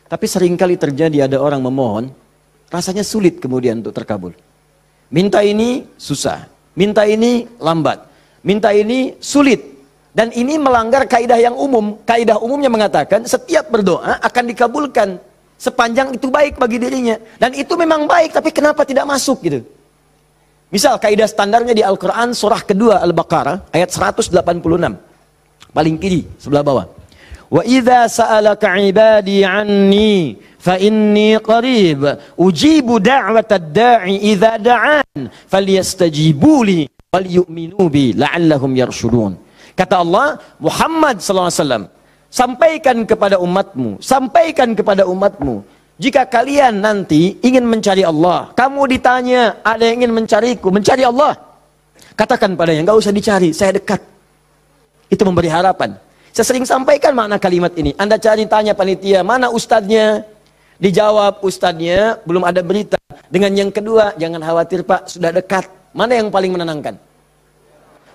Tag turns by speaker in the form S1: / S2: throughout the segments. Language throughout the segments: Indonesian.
S1: Tapi seringkali terjadi ada orang memohon, rasanya sulit kemudian untuk terkabul. Minta ini susah, minta ini lambat, minta ini sulit. Dan ini melanggar kaidah yang umum. Kaidah umumnya mengatakan setiap berdoa akan dikabulkan sepanjang itu baik bagi dirinya. Dan itu memang baik, tapi kenapa tidak masuk gitu? Misal kaidah standarnya di Al-Quran surah kedua Al-Baqarah ayat 186. Paling kiri sebelah bawah. Wa idza sa'alaka 'ibadi 'anni fa inni qarib ujibu da'watad da'i idza da'an falyastajibu li wal yu'minu bi la'allahum yarshudun. Kata Allah, Muhammad sallallahu alaihi wasallam, sampaikan kepada umatmu, jika kalian nanti ingin mencari Allah, kamu ditanya ada yang ingin mencariku, mencari Allah, katakan padanya, enggak usah dicari, saya dekat. Itu memberi harapan. Saya sering sampaikan makna kalimat ini. Anda tanya panitia, mana ustadznya? Dijawab, ustadznya belum ada berita. Dengan yang kedua, jangan khawatir Pak, sudah dekat. Mana yang paling menenangkan?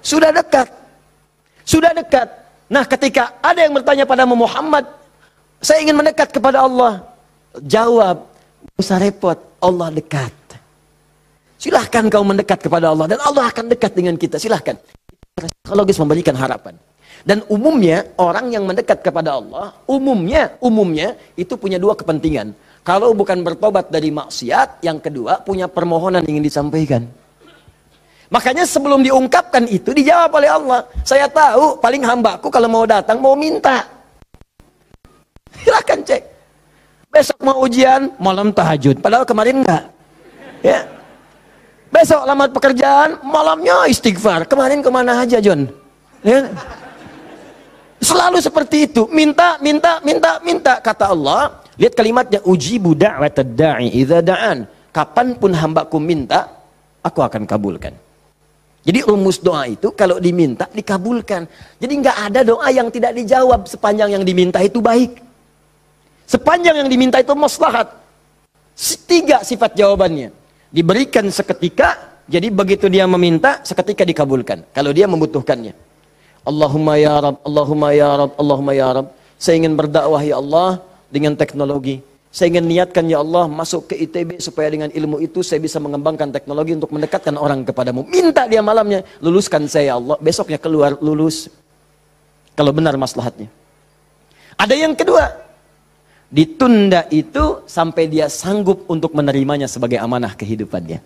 S1: Sudah dekat. Sudah dekat. Nah, ketika ada yang bertanya pada Muhammad, saya ingin mendekat kepada Allah. Jawab, tidak usah repot, Allah dekat. Silahkan kau mendekat kepada Allah, dan Allah akan dekat dengan kita, silahkan. Psikologis memberikan harapan. Dan umumnya orang yang mendekat kepada Allah, umumnya itu punya dua kepentingan. Kalau bukan bertobat dari maksiat, yang kedua punya permohonan ingin disampaikan. Makanya sebelum diungkapkan itu dijawab oleh Allah. Saya tahu paling hambaku kalau mau datang mau minta. Silakan cek. Besok mau ujian, malam tahajud. Padahal kemarin enggak. Ya. Besok lamar pekerjaan, malamnya istighfar. Kemarin kemana aja John? Ya. Selalu seperti itu, minta, kata Allah. Lihat kalimatnya, ujibu da'watad da'i idza da'an. Kapanpun hambaku minta, aku akan kabulkan. Jadi rumus doa itu kalau diminta dikabulkan. Jadi nggak ada doa yang tidak dijawab sepanjang yang diminta itu baik. Sepanjang yang diminta itu maslahat. 3 sifat jawabannya. Diberikan seketika, jadi begitu dia meminta seketika dikabulkan. Kalau dia membutuhkannya. Allahumma ya Rabb, Allahumma ya Rabb, Allahumma ya Rabb. Saya ingin berdakwah ya Allah dengan teknologi. Saya ingin niatkan ya Allah masuk ke ITB supaya dengan ilmu itu saya bisa mengembangkan teknologi untuk mendekatkan orang kepadamu. Minta dia malamnya, luluskan saya ya Allah. Besoknya keluar lulus. Kalau benar maslahatnya. Ada yang kedua. Ditunda itu sampai dia sanggup untuk menerimanya sebagai amanah kehidupannya.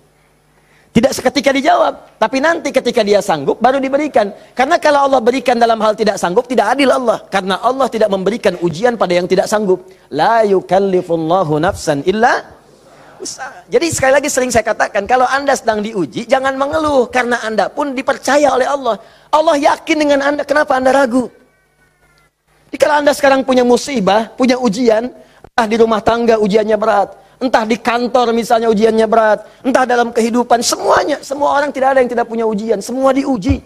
S1: Tidak seketika dijawab, tapi nanti ketika dia sanggup baru diberikan. Karena kalau Allah berikan dalam hal tidak sanggup, tidak adil Allah. Karena Allah tidak memberikan ujian pada yang tidak sanggup. La yukallifullahu nafsan illa usaha. Jadi sekali lagi sering saya katakan, kalau Anda sedang diuji, jangan mengeluh. Karena Anda pun dipercaya oleh Allah. Allah yakin dengan Anda, kenapa Anda ragu? Jadi kalau Anda sekarang punya musibah, punya ujian, entah di rumah tangga ujiannya berat, entah di kantor misalnya ujiannya berat, entah dalam kehidupan, semuanya, semua orang tidak ada yang tidak punya ujian, semua diuji.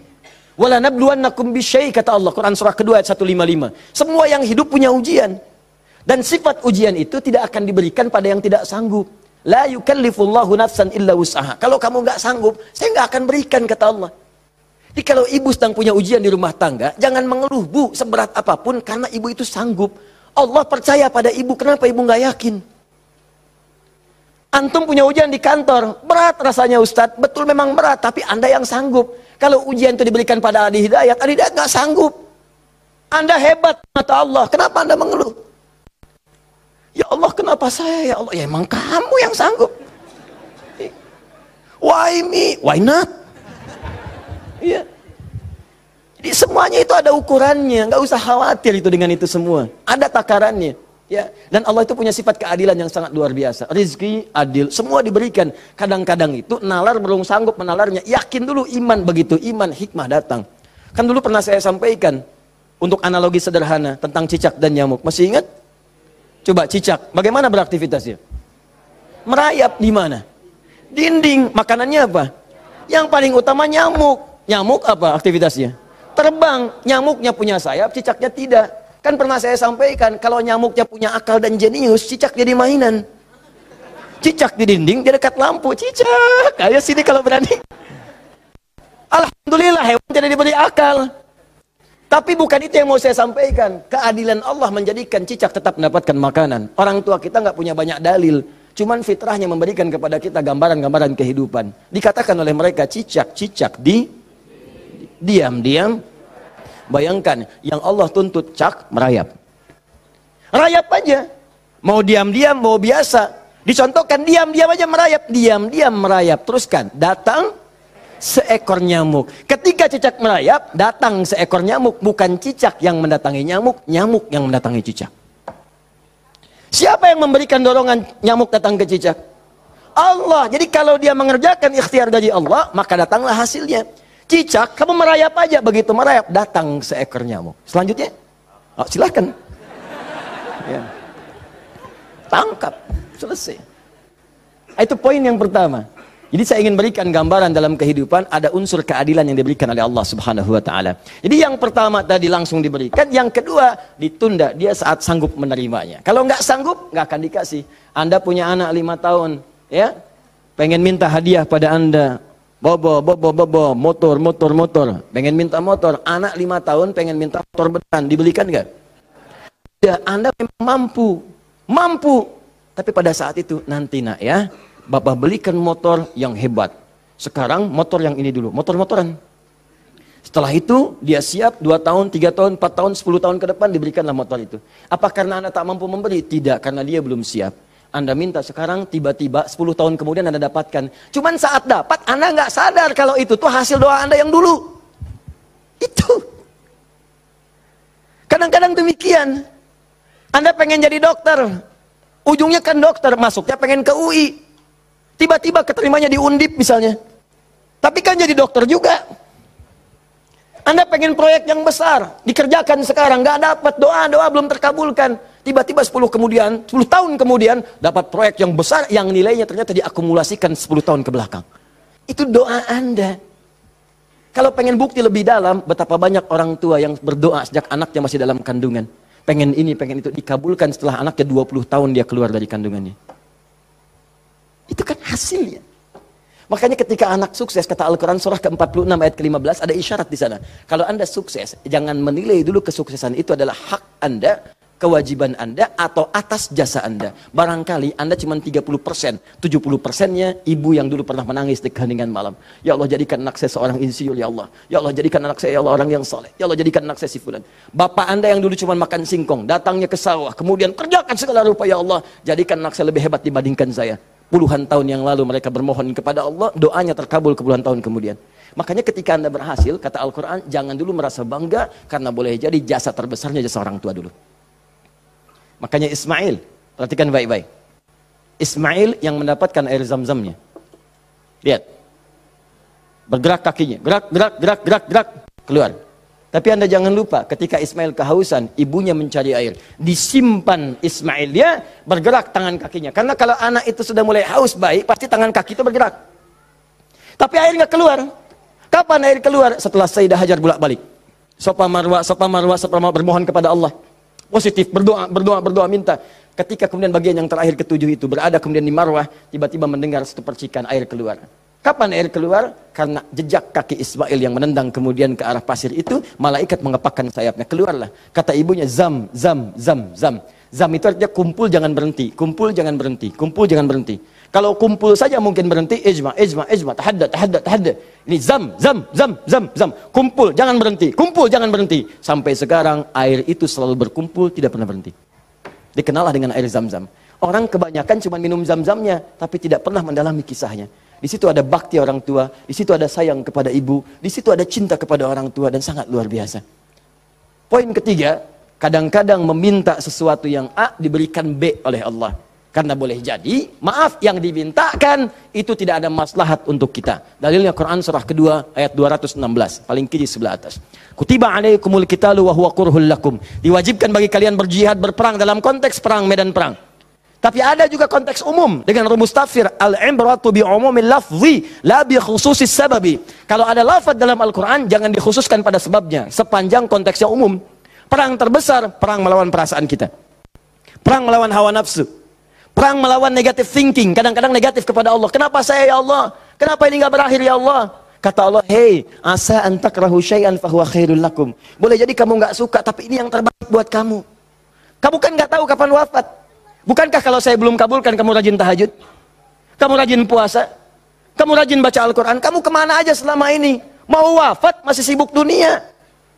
S1: Wala nabluwannakum bisyai, kata Allah, Quran surah kedua ayat 155. Semua yang hidup punya ujian. Dan sifat ujian itu tidak akan diberikan pada yang tidak sanggup. La yukallifullahu nafsan illa wus'aha. Kalau kamu nggak sanggup, saya nggak akan berikan, kata Allah. Jadi kalau ibu sedang punya ujian di rumah tangga, jangan mengeluh, Bu, seberat apapun, karena ibu itu sanggup. Allah percaya pada ibu, kenapa ibu nggak yakin? Antum punya ujian di kantor, berat rasanya Ustadz, betul memang berat, tapi Anda yang sanggup. Kalau ujian itu diberikan pada Adi Hidayat nggak sanggup. Anda hebat, kata Allah, kenapa Anda mengeluh? Ya Allah, kenapa saya? Ya Allah, ya emang kamu yang sanggup. Why me? Why not? Iya. Jadi semuanya itu ada ukurannya, nggak usah khawatir itu dengan itu semua. Ada takarannya, ya. Dan Allah itu punya sifat keadilan yang sangat luar biasa. Rizki adil, semua diberikan. Kadang-kadang itu nalar belum sanggup menalarnya. Yakin dulu iman, begitu iman hikmah datang. Kan dulu pernah saya sampaikan untuk analogi sederhana tentang cicak dan nyamuk. Masih ingat? Coba cicak, bagaimana beraktivitasnya? Merayap di mana? Dinding. Makanannya apa? Yang paling utama nyamuk. Nyamuk apa aktivitasnya? Terbang. Nyamuknya punya sayap, cicaknya tidak. Kan pernah saya sampaikan, kalau nyamuknya punya akal dan jenius, cicak jadi mainan. Cicak di dinding, dia dekat lampu, cicak. Ayo sini kalau berani. Alhamdulillah, hewan tidak diberi akal. Tapi bukan itu yang mau saya sampaikan. Keadilan Allah menjadikan cicak tetap mendapatkan makanan. Orang tua kita nggak punya banyak dalil. Cuman fitrahnya memberikan kepada kita gambaran-gambaran kehidupan. Dikatakan oleh mereka, cicak-cicak diam-diam. Bayangkan, yang Allah tuntut cak, merayap. Rayap aja. Mau diam-diam, mau biasa. Dicontohkan, diam-diam aja merayap. Diam-diam merayap. Teruskan, datang seekor nyamuk. Ketika cicak merayap, datang seekor nyamuk. Bukan cicak yang mendatangi nyamuk, nyamuk yang mendatangi cicak. Siapa yang memberikan dorongan nyamuk datang ke cicak? Allah. Jadi kalau dia mengerjakan ikhtiar dari Allah, maka datanglah hasilnya. Cicak, kamu merayap aja. Begitu merayap, datang seekor nyamuk. Selanjutnya, silahkan. Ya. Tangkap, selesai. Itu poin yang pertama. Jadi saya ingin berikan gambaran dalam kehidupan, ada unsur keadilan yang diberikan oleh Allah Subhanahu wa Ta'ala. Jadi yang pertama tadi langsung diberikan, yang kedua ditunda dia saat sanggup menerimanya. Kalau nggak sanggup, nggak akan dikasih. Anda punya anak 5 tahun, ya, pengen minta hadiah pada Anda. Bobo, motor. Pengen minta motor. Anak 5 tahun pengen minta motor beneran. Dibelikan nggak? Ya, Anda memang mampu. Tapi pada saat itu, nanti nak ya, Bapak belikan motor yang hebat. Sekarang motor yang ini dulu, motor-motoran. Setelah itu, dia siap 2 tahun, 3 tahun, 4 tahun, 10 tahun ke depan, diberikanlah motor itu. Apa karena Anda tak mampu memberi? Tidak, karena dia belum siap. Anda minta sekarang, tiba-tiba 10 tahun kemudian Anda dapatkan. Cuman saat dapat, Anda nggak sadar kalau itu tuh hasil doa Anda yang dulu. Itu. Kadang-kadang demikian. Anda pengen jadi dokter. Ujungnya kan dokter, masuknya pengen ke UI. Tiba-tiba keterimanya di Undip misalnya. Tapi kan jadi dokter juga. Anda pengen proyek yang besar, dikerjakan sekarang, nggak dapat, doa belum terkabulkan. Tiba-tiba 10 tahun kemudian dapat proyek yang besar yang nilainya ternyata diakumulasikan 10 tahun ke belakang. Itu doa Anda. Kalau pengen bukti lebih dalam, betapa banyak orang tua yang berdoa sejak anaknya masih dalam kandungan. Pengen ini, pengen itu, dikabulkan setelah anaknya 20 tahun dia keluar dari kandungannya. Itu kan hasilnya. Makanya ketika anak sukses, kata Al-Quran surah ke-46 ayat ke-15, ada isyarat di sana. Kalau Anda sukses, jangan menilai dulu kesuksesan itu adalah hak Anda, kewajiban Anda, atau atas jasa Anda. Barangkali Anda cuma 30%, 70%-nya ibu yang dulu pernah menangis di keheningan malam. Ya Allah, jadikan anak saya seorang insinyur, ya Allah. Ya Allah, jadikan anak saya, ya Allah, orang yang soleh. Ya Allah, jadikan anak saya si fulan. Bapak Anda yang dulu cuma makan singkong, datangnya ke sawah, kemudian kerjakan segala rupa, ya Allah. Jadikan anak saya lebih hebat dibandingkan saya. Puluhan tahun yang lalu mereka bermohon kepada Allah, doanya terkabul ke puluhan tahun kemudian. Makanya ketika Anda berhasil, kata Al-Quran, jangan dulu merasa bangga, karena boleh jadi jasa terbesarnya jasa orang tua dulu. Makanya Ismail, perhatikan baik-baik. Ismail yang mendapatkan air zam-zamnya. Lihat. Bergerak kakinya, gerak, keluar. Tapi Anda jangan lupa, ketika Ismail kehausan, ibunya mencari air. Disimpan Ismail, dia bergerak tangan kakinya. Karena kalau anak itu sudah mulai haus baik, pasti tangan kaki itu bergerak. Tapi air nggak keluar. Kapan air keluar? Setelah Sayyidah Hajar bolak-balik. Safa Marwah, bermohon kepada Allah. Positif, berdoa, minta. Ketika kemudian bagian yang terakhir ketujuh itu berada kemudian di Marwah, tiba-tiba mendengar satu percikan air keluar. Kapan air keluar? Karena jejak kaki Ismail yang menendang kemudian ke arah pasir itu, malaikat mengepakkan sayapnya. Keluarlah. Kata ibunya, zam. Zam itu artinya kumpul jangan berhenti. Kumpul jangan berhenti. Kumpul jangan berhenti. Kalau kumpul saja mungkin berhenti, ijma. Tahadda. Ini zam. Kumpul jangan berhenti. Kumpul jangan berhenti. Sampai sekarang air itu selalu berkumpul, tidak pernah berhenti. Dikenallah dengan air zam-zam. Orang kebanyakan cuma minum zam-zamnya, tapi tidak pernah mendalami kisahnya. Di situ ada bakti orang tua, di situ ada sayang kepada ibu, di situ ada cinta kepada orang tua, dan sangat luar biasa. Poin ketiga, kadang-kadang meminta sesuatu yang A diberikan B oleh Allah. Karena boleh jadi, maaf, yang dimintakan itu tidak ada maslahat untuk kita. Dalilnya Quran surah kedua ayat 216, paling kiri sebelah atas. Kutiba alaikumul qitalu wa huwa kurhul lakum. Diwajibkan bagi kalian berjihad, berperang dalam konteks perang, medan perang. Tapi ada juga konteks umum dengan rumus tafsir, al-ibratu bi umumil lafzi la bi khususis sababi. Kalau ada lafaz dalam Al-Qur'an jangan dikhususkan pada sebabnya, sepanjang konteksnya umum. Perang terbesar, perang melawan perasaan kita. Perang melawan hawa nafsu. Perang melawan negative thinking. Kadang-kadang negatif kepada Allah. Kenapa saya ya Allah? Kenapa ini nggak berakhir ya Allah? Kata Allah, hei, asa an takrahu syai'an fahuwa khairul lakum. Boleh jadi kamu nggak suka, tapi ini yang terbaik buat kamu. Kamu kan nggak tahu kapan wafat. Bukankah kalau saya belum kabulkan, kamu rajin tahajud? Kamu rajin puasa? Kamu rajin baca Al-Quran? Kamu kemana aja selama ini? Mau wafat, masih sibuk dunia.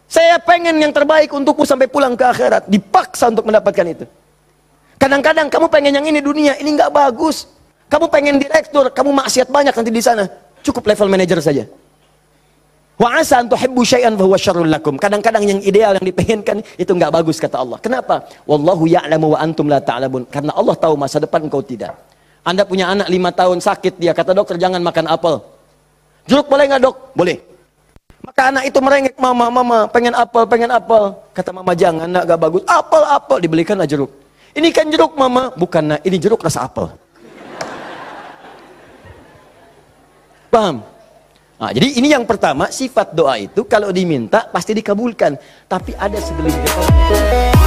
S1: Saya pengen yang terbaik untukmu sampai pulang ke akhirat. Dipaksa untuk mendapatkan itu. Kadang-kadang kamu pengen yang ini dunia, ini nggak bagus. Kamu pengen direktur, kamu maksiat banyak nanti di sana. Cukup level manajer saja. Wa asa an tuhibbu syai'an fa huwa syarrul lakum. Kadang-kadang yang ideal yang dipengenkan itu nggak bagus kata Allah. Kenapa? Wallahu ya'lamu wa antum la ta'lamun. Karena Allah tahu masa depan engkau tidak. Anda punya anak 5 tahun sakit, dia kata dokter jangan makan apel. Jeruk boleh nggak dok? Boleh. Maka anak itu merengek, mama, pengen apel. Kata mama, jangan, nak, gak bagus. Apel, dibelikanlah jeruk. Ini kan jeruk, mama. Bukan, nak, ini jeruk rasa apel. Paham? Nah, jadi ini yang pertama, sifat doa itu kalau diminta pasti dikabulkan. Tapi ada sebelumnya.